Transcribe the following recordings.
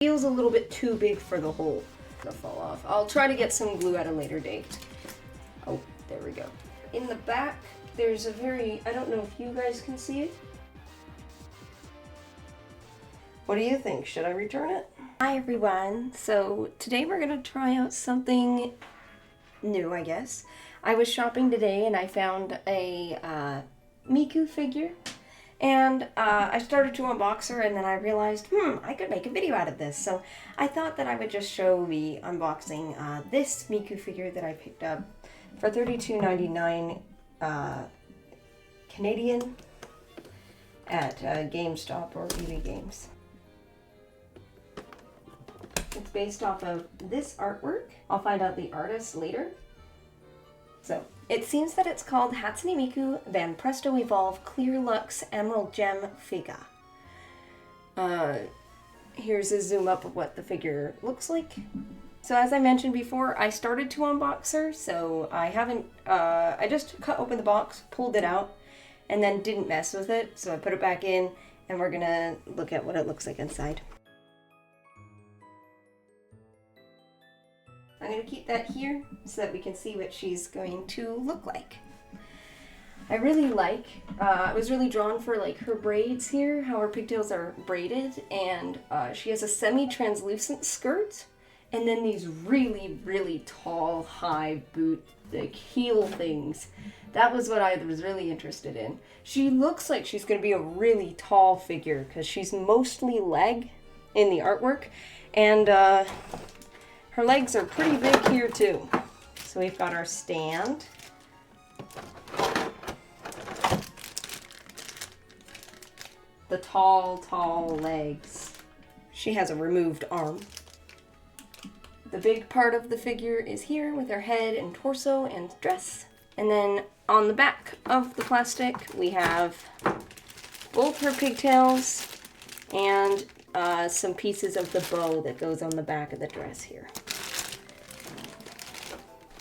Feels a little bit too big for the hole to fall off. I'll try to get some glue at a later date. Oh, there we go. In the back, there's a very, I don't know if you guys can see it. What do you think? Should I return it? Hi everyone. So today we're gonna try out something new, I guess. I was shopping today and I found a Miku figure. And I started to unbox her and then I realized, I could make a video out of this. So I thought that I would just show the unboxing this Miku figure that I picked up for $32.99 Canadian at GameStop or EB Games. It's based off of this artwork. I'll find out the artist later. So, it seems that it's called Hatsune Miku Banpresto Evolve Clearluxe EmeraldGem figure. Here's a zoom up of what the figure looks like. So as I mentioned before, I started to unbox her, so I haven't, I just cut open the box, pulled it out, and then didn't mess with it. So I put it back in, and we're gonna look at what it looks like inside. I'm going to keep that here so that we can see what she's going to look like. I really like, I was really drawn for like her braids here, how her pigtails are braided, and she has a semi-translucent skirt, and then these really, really tall, high boot, like heel things. That was what I was really interested in. She looks like she's going to be a really tall figure because she's mostly leg in the artwork, and her legs are pretty big here too. So we've got our stand. The tall legs. She has a removed arm. The big part of the figure is here with her head and torso and dress. And then on the back of the plastic, we have both her pigtails and some pieces of the bow that goes on the back of the dress here.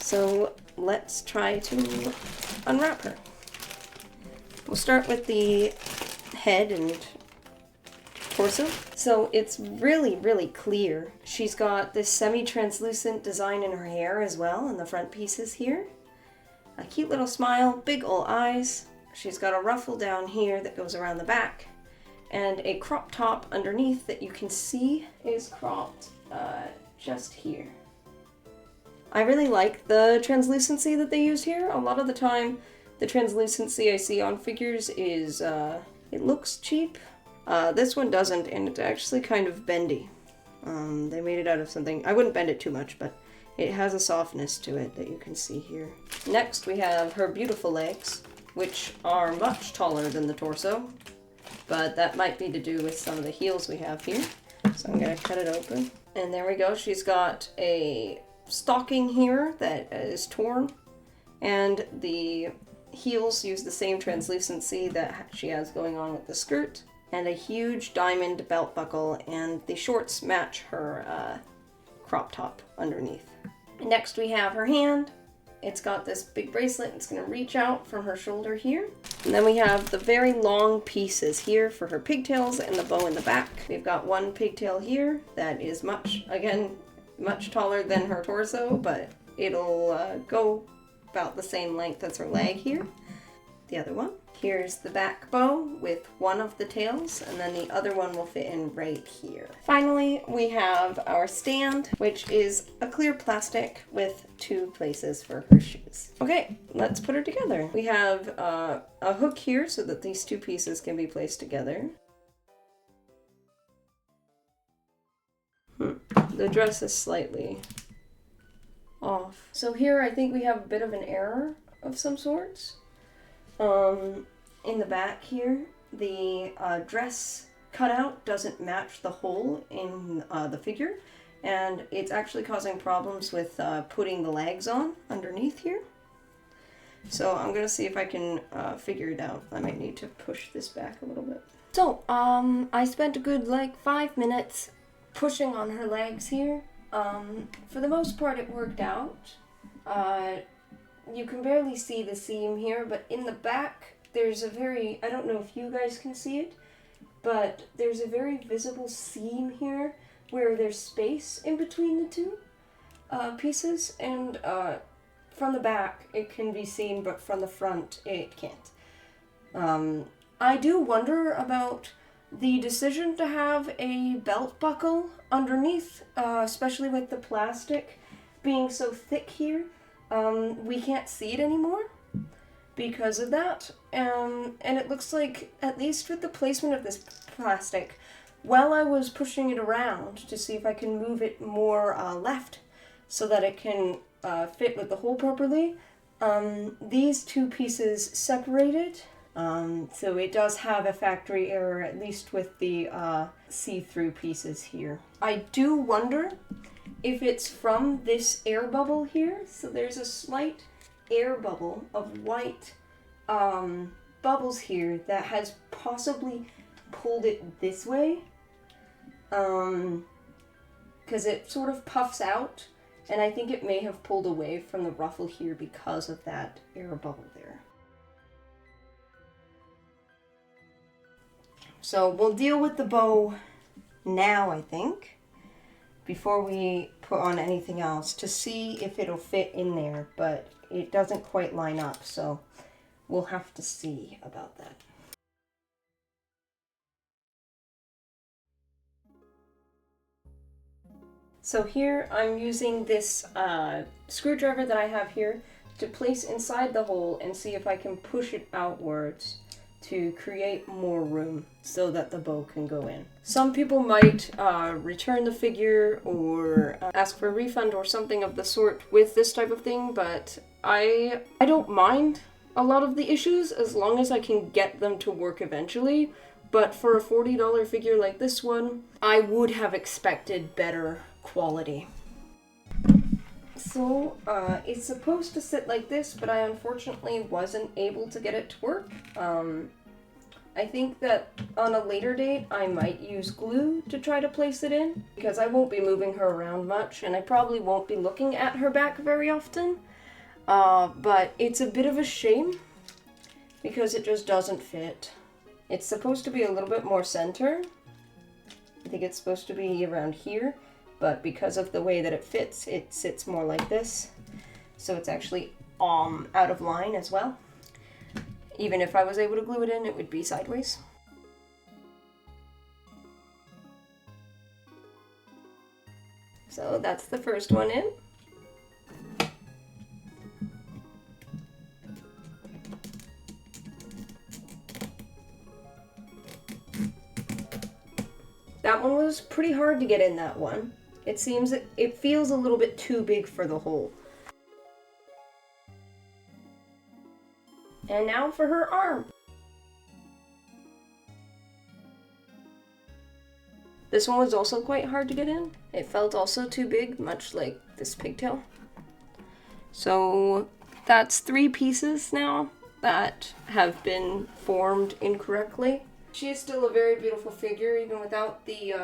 So let's try to unwrap her. We'll start with the head and torso. So it's really, really clear. She's got this semi-translucent design in her hair as well, in the front pieces here. A cute little smile, big ol' eyes. She's got a ruffle down here that goes around the back, and a crop top underneath that you can see is cropped just here. I really like the translucency that they used here. A lot of the time, the translucency I see on figures is, it looks cheap. This one doesn't, and it's actually kind of bendy. They made it out of something, I wouldn't bend it too much, but it has a softness to it that you can see here. Next, we have her beautiful legs, which are much taller than the torso, but that might be to do with some of the heels we have here. So I'm gonna cut it open. And there we go, she's got a stocking here that is torn, and the heels use the same translucency that she has going on with the skirt, and a huge diamond belt buckle, and the shorts match her crop top underneath. Next we have her hand. It's got this big bracelet. It's going to reach out from her shoulder here. And then we have the very long pieces here for her pigtails and the bow in the back. We've got one pigtail here that is much taller than her torso, but it'll go about the same length as her leg here. The other one. Here's the back bow with one of the tails, and then the other one will fit in right here. Finally, we have our stand, which is a clear plastic with two places for her shoes. Okay, let's put her together. We have a hook here so that these two pieces can be placed together. The dress is slightly off. So here I think we have a bit of an error of some sorts. In the back here, the dress cutout doesn't match the hole in the figure, and it's actually causing problems with putting the legs on underneath here. So I'm gonna see if I can figure it out. I might need to push this back a little bit. So, I spent a good 5 minutes pushing on her legs here. For the most part it worked out. You can barely see the seam here, but in the back there's a very, I don't know if you guys can see it, but there's a very visible seam here where there's space in between the two pieces, and from the back it can be seen, but from the front it can't. I do wonder about the decision to have a belt buckle underneath, especially with the plastic being so thick here. We can't see it anymore because of that. And it looks like, at least with the placement of this plastic, while I was pushing it around to see if I can move it more left so that it can fit with the hole properly, these two pieces separated. So it does have a factory error, at least with the see-through pieces here. I do wonder if it's from this air bubble here. So there's a slight air bubble of white bubbles here that has possibly pulled it this way. Because it sort of puffs out, and I think it may have pulled away from the ruffle here because of that air bubble there. So we'll deal with the bow now, I think, before we put on anything else, to see if it'll fit in there, but it doesn't quite line up, so we'll have to see about that. So here I'm using this screwdriver that I have here to place inside the hole and see if I can push it outwards to create more room so that the bow can go in. Some people might return the figure or ask for a refund or something of the sort with this type of thing, but I don't mind a lot of the issues as long as I can get them to work eventually. But for a $40 figure like this one, I would have expected better quality. So, it's supposed to sit like this, but I unfortunately wasn't able to get it to work. I think that on a later date, I might use glue to try to place it in, because I won't be moving her around much, and I probably won't be looking at her back very often. But it's a bit of a shame, because it just doesn't fit. It's supposed to be a little bit more center. I think it's supposed to be around here. But because of the way that it sits more like this. So it's actually out of line as well. Even if I was able to glue it in, it would be sideways. So that's the first one in. That one was pretty hard to get in, that one. It feels a little bit too big for the hole. And now for her arm. This one was also quite hard to get in. It felt also too big, much like this pigtail. So that's 3 pieces now that have been formed incorrectly. She is still a very beautiful figure, even without the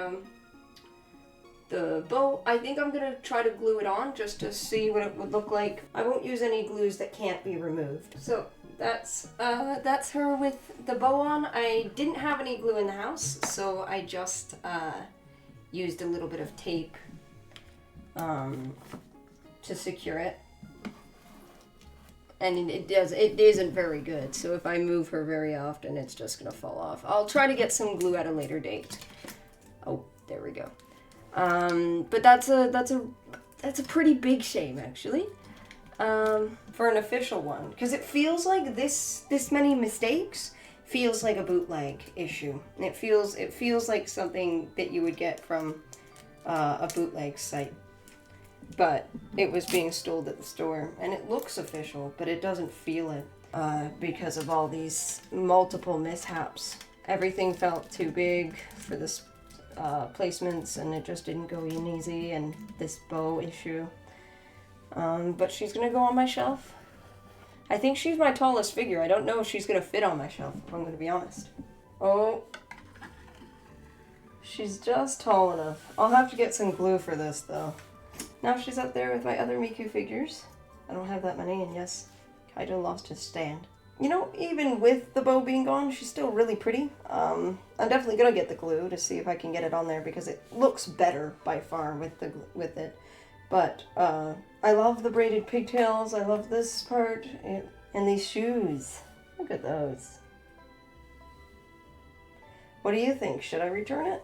bow. I think I'm gonna try to glue it on just to see what it would look like. I won't use any glues that can't be removed. So that's her with the bow on. I didn't have any glue in the house, so I just used a little bit of tape to secure it. And it isn't very good, so if I move her very often, it's just gonna fall off. I'll try to get some glue at a later date. Oh, there we go. But that's a pretty big shame, actually, for an official one, because it feels like this many mistakes feels like a bootleg issue. And it feels like something that you would get from a bootleg site. But it was being sold at the store, and it looks official, but it doesn't feel it because of all these multiple mishaps. Everything felt too big for this placements, and it just didn't go in easy, and this bow issue. But she's gonna go on my shelf. I think she's my tallest figure. I don't know if she's gonna fit on my shelf, if I'm gonna be honest. Oh, she's just tall enough. I'll have to get some glue for this, though. Now she's up there with my other Miku figures. I don't have that many, and yes, Kaido lost his stand. you know, even with the bow being gone, she's still really pretty. I'm definitely gonna get the glue to see if I can get it on there because it looks better by far with it. But I love the braided pigtails. I love this part and these shoes. Look at those. What do you think? Should I return it?